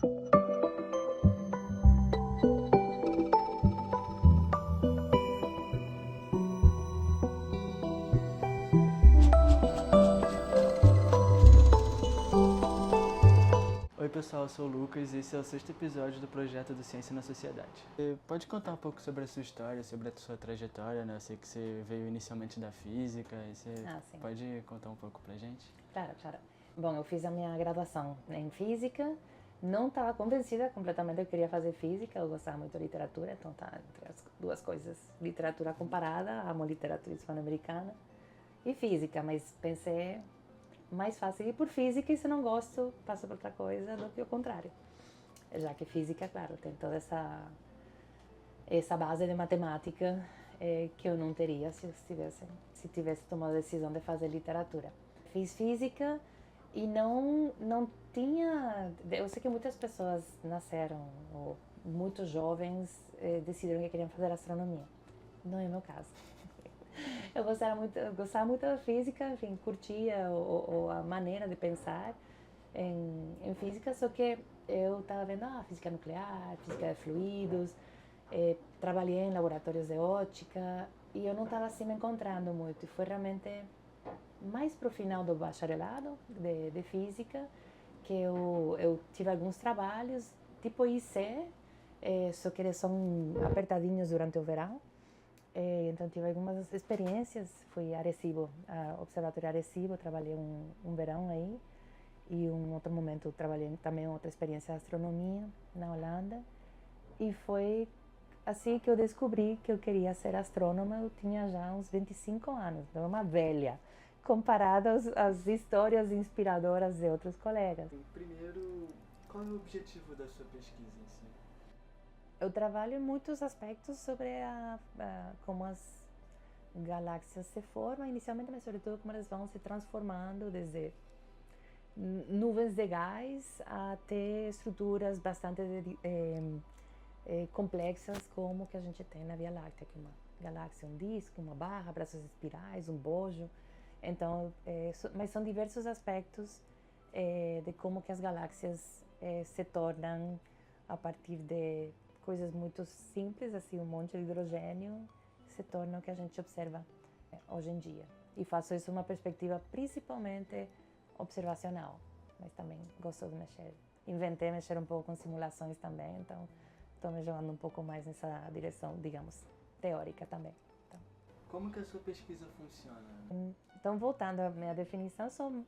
Oi pessoal, eu sou o Lucas e esse é o 6º episódio do projeto do Ciência na Sociedade. Você pode contar um pouco sobre a sua história, sobre a sua trajetória, né? Eu sei que você veio inicialmente da física, e você Sim. pode contar um pouco pra gente? Claro. Bom, eu fiz a minha graduação em física, não estava convencida completamente que eu queria fazer física, eu gostava muito de literatura, então tá entre as duas coisas, literatura comparada, amo literatura hispano-americana e física, mas pensei mais fácil ir por física e se não gosto, passo por outra coisa do que o contrário. Já que física, claro, tem toda essa base de matemática que eu não teria se tivesse tomado a decisão de fazer literatura. Fiz física e não tinha... Eu sei que muitas pessoas nasceram, ou muito jovens, decidiram que queriam fazer astronomia. Não é o meu caso. Eu gostava muito da física, enfim, curtia a maneira de pensar em física, só que eu estava vendo física nuclear, física de fluidos, trabalhei em laboratórios de ótica e eu não estava assim me encontrando muito. E foi realmente mais pro final do bacharelado de física que eu tive alguns trabalhos, tipo IC, só que eles são apertadinhos durante o verão. Então tive algumas experiências, fui a Arecibo, Observatório Arecibo, trabalhei um verão aí e um outro momento trabalhei também outra experiência de astronomia na Holanda e foi assim que eu descobri que eu queria ser astrônoma. Eu tinha já uns 25 anos, então uma velha, comparada às histórias inspiradoras de outros colegas. Primeiro, qual é o objetivo da sua pesquisa em si? Eu trabalho em muitos aspectos sobre como as galáxias se formam inicialmente, mas sobretudo como elas vão se transformando desde nuvens de gás até estruturas bastante complexas como que a gente tem na Via Láctea, que é uma galáxia, um disco, uma barra, braços espirais, um bojo. Então, mas são diversos aspectos de como que as galáxias se tornam a partir de coisas muito simples, assim, um monte de hidrogênio, se torna o que a gente observa hoje em dia. E faço isso uma perspectiva principalmente observacional, mas também gosto de inventei mexer um pouco com simulações também, então estou me jogando um pouco mais nessa direção, digamos, teórica também. Então, como que a sua pesquisa funciona? Então, voltando à minha definição, sou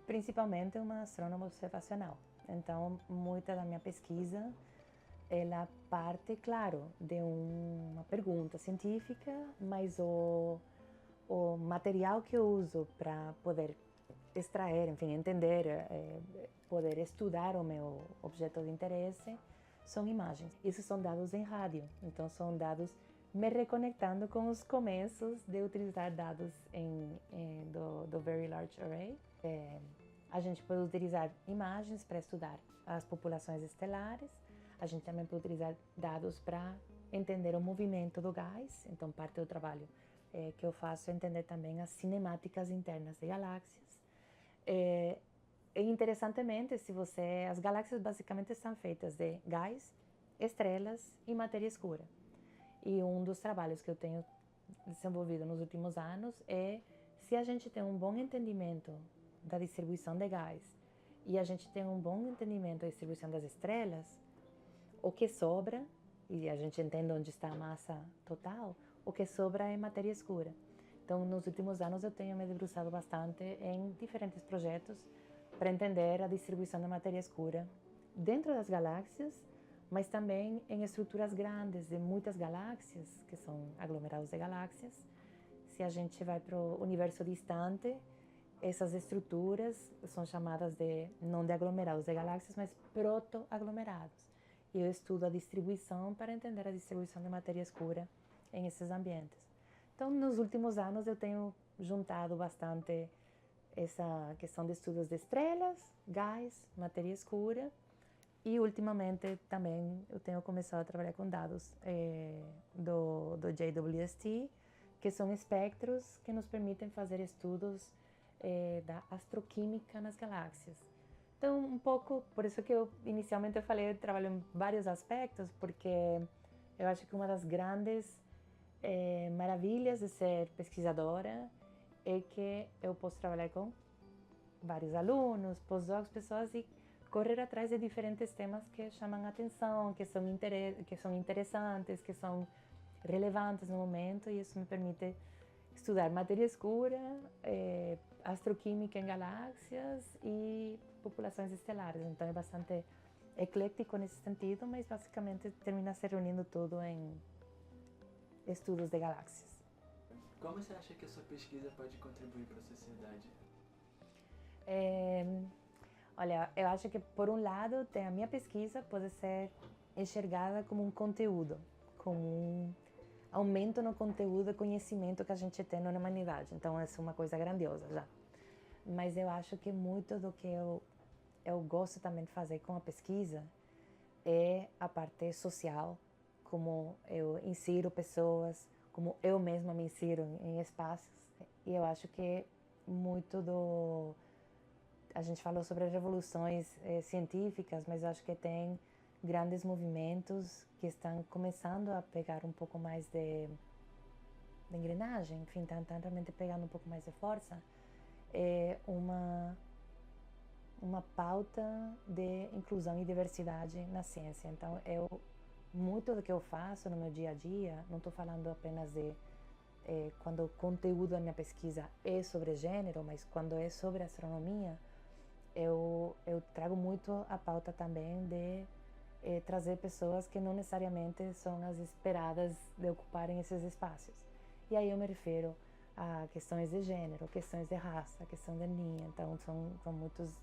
principalmente uma astrônoma observacional. Então, muita da minha pesquisa, ela parte, claro, de uma pergunta científica, mas o material que eu uso para poder extrair, enfim, entender, poder estudar o meu objeto de interesse, são imagens. Isso são dados em rádio, então são dados me reconectando com os começos de utilizar dados do Very Large Array. A gente pode utilizar imagens para estudar as populações estelares, a gente também pode utilizar dados para entender o movimento do gás, então parte do trabalho que eu faço é entender também as cinemáticas internas de galáxias. E interessantemente, as galáxias basicamente são feitas de gás, estrelas e matéria escura. E um dos trabalhos que eu tenho desenvolvido nos últimos anos é se a gente tem um bom entendimento da distribuição de gás e a gente tem um bom entendimento da distribuição das estrelas, o que sobra, e a gente entende onde está a massa total, o que sobra é matéria escura. Então, nos últimos anos eu tenho me debruçado bastante em diferentes projetos para entender a distribuição da matéria escura dentro das galáxias, mas também em estruturas grandes de muitas galáxias, que são aglomerados de galáxias. Se a gente vai para o universo distante, essas estruturas são chamadas não de aglomerados de galáxias, mas proto-aglomerados. E eu estudo a distribuição para entender a distribuição de matéria escura em esses ambientes. Então, nos últimos anos, eu tenho juntado bastante essa questão de estudos de estrelas, gás, matéria escura. E, ultimamente, também eu tenho começado a trabalhar com dados do JWST, que são espectros que nos permitem fazer estudos da astroquímica nas galáxias. Então, um pouco, por isso que eu inicialmente eu falei, eu trabalho em vários aspectos, porque eu acho que uma das grandes maravilhas de ser pesquisadora é que eu posso trabalhar com vários alunos, pós-docs, pessoas e correr atrás de diferentes temas que chamam a atenção, que são interessantes, que são relevantes no momento, e isso me permite estudar matéria escura, astroquímica em galáxias e populações estelares. Então é bastante eclético nesse sentido, mas basicamente termina se reunindo tudo em estudos de galáxias. Como você acha que a sua pesquisa pode contribuir para a sociedade? Olha, eu acho que por um lado a minha pesquisa pode ser enxergada como um conteúdo, como um aumento no conteúdo e conhecimento que a gente tem na humanidade. Então, essa é uma coisa grandiosa já. Mas eu acho que muito do que eu gosto também de fazer com a pesquisa é a parte social, como eu insiro pessoas, como eu mesma me insiro em espaços. E eu acho que muito do... A gente falou sobre revoluções científicas, mas eu acho que tem grandes movimentos que estão começando a pegar um pouco mais de engrenagem, enfim, estão realmente pegando um pouco mais de força. É uma pauta de inclusão e diversidade na ciência. Então, muito do que eu faço no meu dia a dia, não estou falando apenas de quando o conteúdo da minha pesquisa é sobre gênero, mas quando é sobre astronomia, eu trago muito a pauta também de trazer pessoas que não necessariamente são as esperadas de ocuparem esses espaços. E aí eu me refiro a questões de gênero, questões de raça, questão de etnia, então são muitos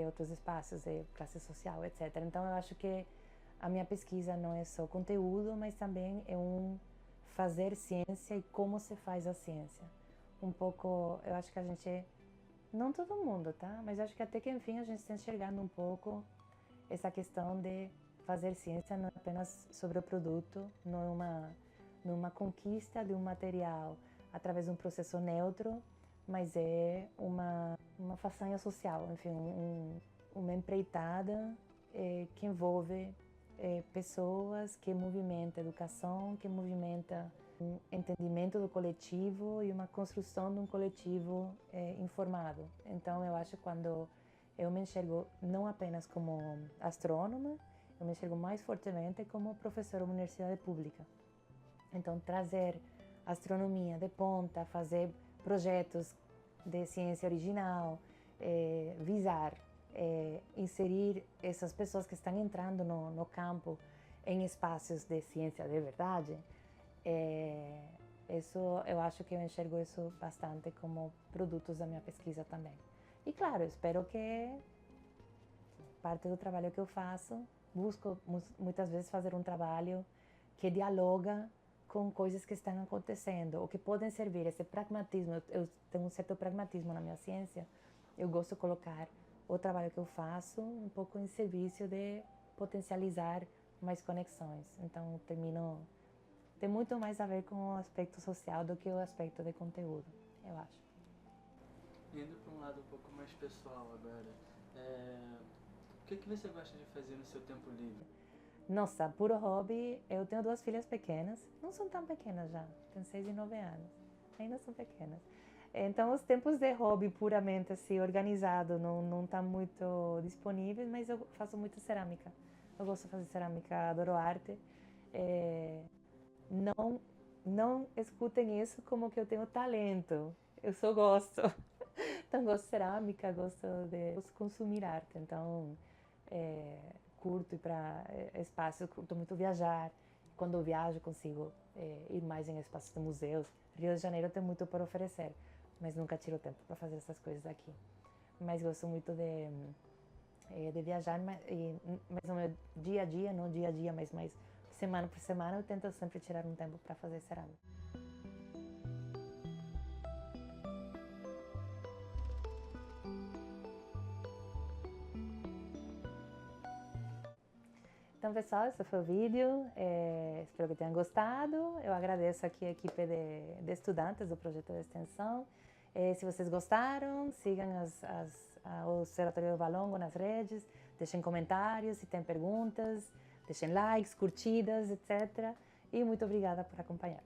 outros espaços de classe social, etc. Então eu acho que a minha pesquisa não é só conteúdo, mas também é um fazer ciência e como se faz a ciência. Um pouco, eu acho que a gente, não todo mundo, tá? Mas acho que até que enfim a gente está enxergando um pouco essa questão de fazer ciência não é apenas sobre o produto, não é uma conquista de um material através de um processo neutro, mas é uma façanha social, enfim, uma empreitada que envolve pessoas, que movimenta educação, que movimenta um entendimento do coletivo e uma construção de um coletivo informado. Então, eu acho que quando eu me enxergo não apenas como astrônoma, eu me enxergo mais fortemente como professora de universidade pública. Então, trazer astronomia de ponta, fazer projetos de ciência original, visar inserir essas pessoas que estão entrando no campo em espaços de ciência de verdade, isso eu acho que eu enxergo isso bastante como produtos da minha pesquisa também. E claro, espero que parte do trabalho que eu faço, busco muitas vezes fazer um trabalho que dialoga com coisas que estão acontecendo ou que podem servir. Esse pragmatismo, eu tenho um certo pragmatismo na minha ciência, eu gosto de colocar o trabalho que eu faço um pouco em serviço de potencializar mais conexões. Então, tem muito mais a ver com o aspecto social do que o aspecto de conteúdo, eu acho. Indo para um lado um pouco mais pessoal agora, o que você gosta de fazer no seu tempo livre? Nossa, puro hobby, eu tenho 2 filhas pequenas, não são tão pequenas já, têm 6 e 9 anos, ainda são pequenas. Então, os tempos de hobby puramente assim, organizado, não tá muito disponíveis, mas eu faço muito cerâmica. Eu gosto de fazer cerâmica, adoro arte. Não, não escutem isso como que eu tenho talento, eu só gosto. Então, gosto de cerâmica, gosto de consumir arte. Então, curto ir para espaços, curto muito viajar. Quando eu viajo, consigo ir mais em espaços de museus. Rio de Janeiro tem muito para oferecer, mas nunca tiro tempo para fazer essas coisas aqui. Mas gosto muito de viajar, mas no meu dia a dia, não dia a dia, mas mais semana por semana, eu tento sempre tirar um tempo para fazer cerâmica. Então, pessoal, esse foi o vídeo. Espero que tenham gostado. Eu agradeço aqui a equipe de estudantes do projeto de extensão Se vocês gostaram, sigam o Observatório do Valongo nas redes, deixem comentários se tem perguntas, deixem likes, curtidas, etc. E muito obrigada por acompanhar.